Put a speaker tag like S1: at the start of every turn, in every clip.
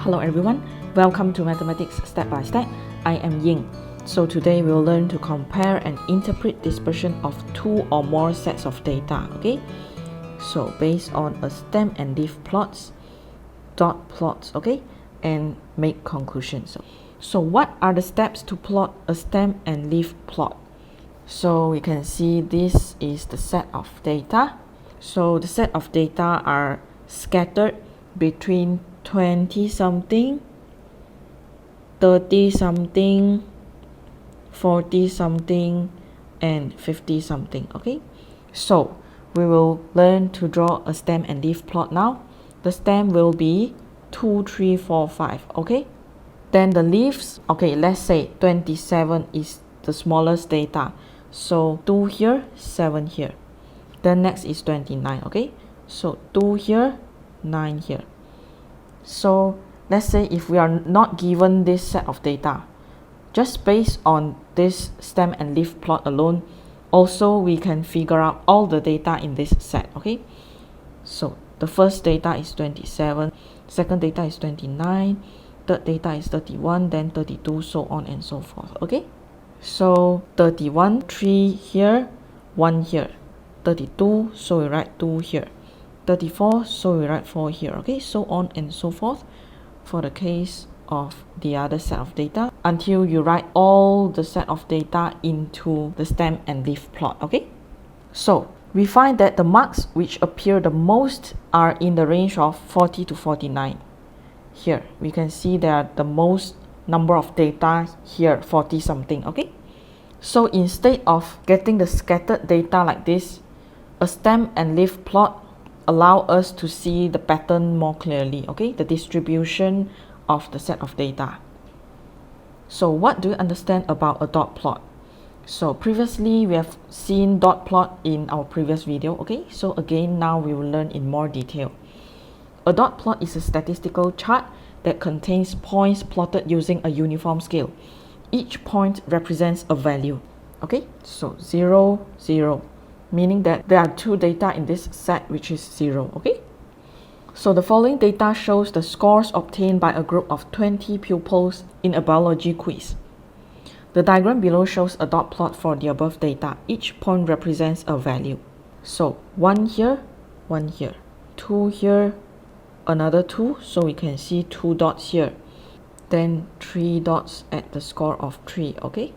S1: Hello everyone, welcome to Mathematics Step by Step. I am Ying. So today we'll learn to compare and interpret dispersion of two or more sets of data, okay? So based on a stem and leaf plots, dot plots, okay? And make conclusions. So what are the steps to plot a stem and leaf plot? So we can see this is the set of data. So the set of data are scattered between 20 something, 30 something, 40 something, and 50 something, okay? So we will learn to draw a stem and leaf plot now. The stem will be 2, 3, 4, 5, okay? Then the leaves, okay, let's say 27 is the smallest data. So 2 here, 7 here. Then next is 29, okay? So 2 here, 9 here. So let's say if we are not given this set of data, just based on this stem and leaf plot alone, also we can figure out all the data in this set, okay? So the first data is 27, second data is 29, third data is 31, then 32, so on and so forth, okay? So 31, 3 here, 1 here. 32, so we write 2 here. 34, so we write 4 here, okay? So on and so forth for the case of the other set of data until you write all the set of data into the stem and leaf plot, okay? So we find that the marks which appear the most are in the range of 40 to 49. Here we can see there are the most number of data here, 40 something, okay? So instead of getting the scattered data like this, a stem and leaf plot allow us to see the pattern more clearly, okay? The distribution of the set of data. So what do you understand about a dot plot? So previously we have seen dot plot in our previous video, okay? So again, now we will learn in more detail. A dot plot is a statistical chart that contains points plotted using a uniform scale. Each point represents a value, okay? So 0, 0, meaning that there are two data in this set which is 0, okay? So the following data shows the scores obtained by a group of 20 pupils in a biology quiz. The diagram below shows a dot plot for the above data. Each point represents a value. So 1 here, 1 here, 2 here, another 2, so we can see 2 dots here. Then 3 dots at the score of 3, okay?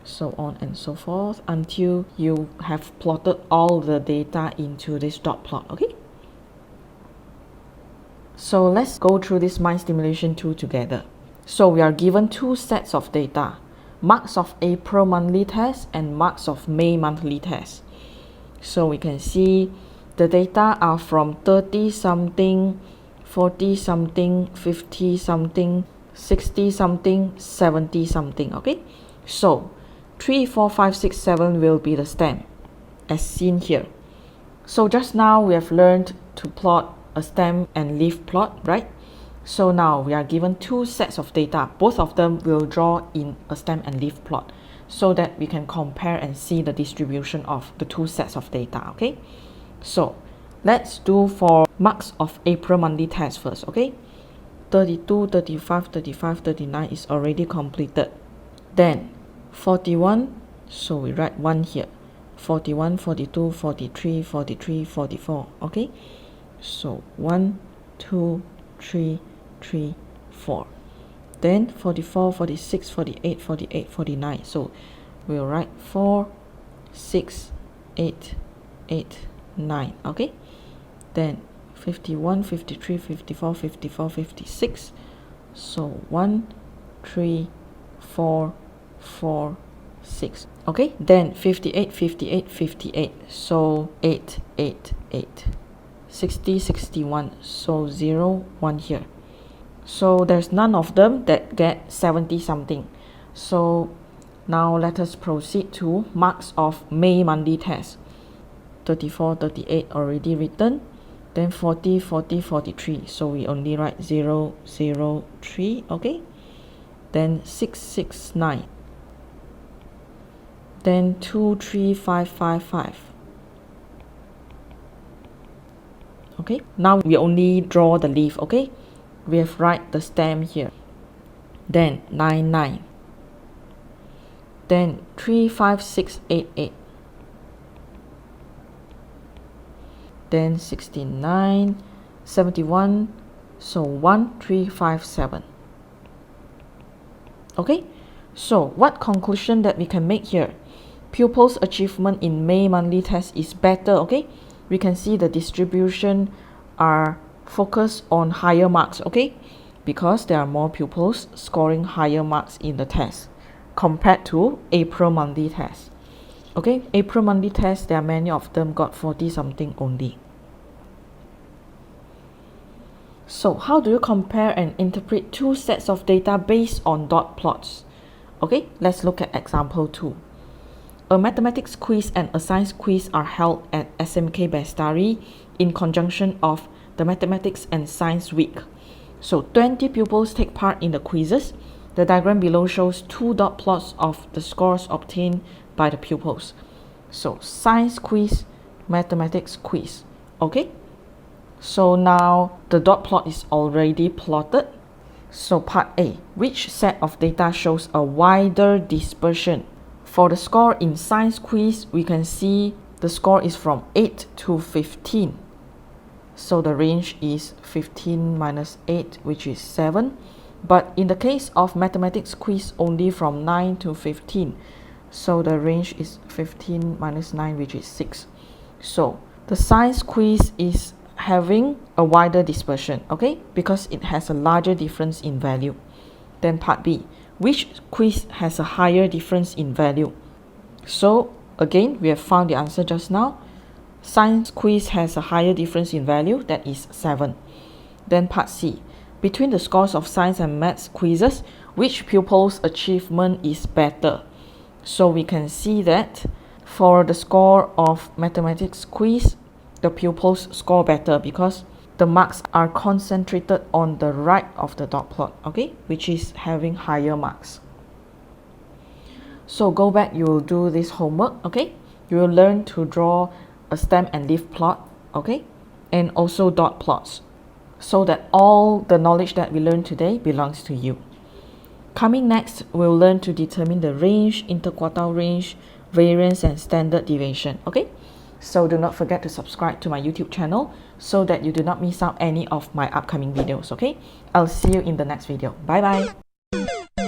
S1: So on and so forth until you have plotted all the data into this dot plot, okay? So let's go through this mind stimulation tool together. So we are given two sets of data, marks of April monthly test and marks of May monthly test. So we can see the data are from 30 something, 40 something, 50 something, 60 something, 70 something, okay? So 3, 4, 5, 6, 7 will be the stem as seen here. So just now we have learned to plot a stem and leaf plot, right? So now we are given two sets of data. Both of them will draw in a stem and leaf plot so that we can compare and see the distribution of the two sets of data, okay? So let's do for marks of April monthly test first, okay? 32, 35, 35, 39 is already completed. Then 41, so we write 1 here. 41, 42, 43, 43, 44, okay? So 1, 2, 3, 3, 4. Then 44, 46, 48, 48, 49. So we'll write 4, 6, 8, 8, 9, okay? Then 51, 53, 54, 54, 56. So 1, 3, 4, 4, 6. Okay, then 58, 58, 58. So 8, 8, 8. 60, 61. So 0, 1 here. So there's none of them that get 70 something. So now let us proceed to marks of May monthly test. 34, 38 already written. Then 40, 40, 43. So we only write 0, 0, 3, okay? Then 6, 6, 9. Then 2, 3, 5, 5, 5. Okay, now we only draw the leaf, okay? we have write the stem here. Then 99. Then 35688. Then 69, 71, so 1357. Okay, so what conclusion that we can make here? Pupils' achievement in May monthly test is better. Okay, we can see the distribution are focused on higher marks. Okay, because there are more pupils scoring higher marks in the test compared to April monthly test. Okay, April monthly test, there are many of them got 40 something only. So how do you compare and interpret two sets of data based on dot plots? Okay, let's look at example 2. A mathematics quiz and a science quiz are held at SMK Bestari in conjunction of the Mathematics and Science Week. So 20 pupils take part in the quizzes. The diagram below shows two dot plots of the scores obtained by the pupils. So science quiz, mathematics quiz. Okay, so now the dot plot is already plotted. So part A, which set of data shows a wider dispersion? For the score in science quiz, we can see the score is from 8 to 15. So the range is 15 minus 8, which is 7. But in the case of mathematics quiz, only from 9 to 15. So the range is 15 minus 9, which is 6. So the science quiz is having a wider dispersion, okay, because it has a larger difference in value. Then part B, which quiz has a higher difference in value? So again, we have found the answer just now. Science quiz has a higher difference in value, that is 7. Then part C, between the scores of science and maths quizzes, which pupil's achievement is better? So we can see that for the score of mathematics quiz, the pupils score better because the marks are concentrated on the right of the dot plot, okay, which is having higher marks. So go back, you will do this homework, okay? You will learn to draw a stem and leaf plot, okay, and also dot plots, so that all the knowledge that we learned today belongs to you. Coming next, we'll learn to determine the range, interquartile range, variance, and standard deviation, okay? So do not forget to subscribe to my YouTube channel so that you do not miss out any of my upcoming videos, okay? I'll see you in the next video. Bye bye.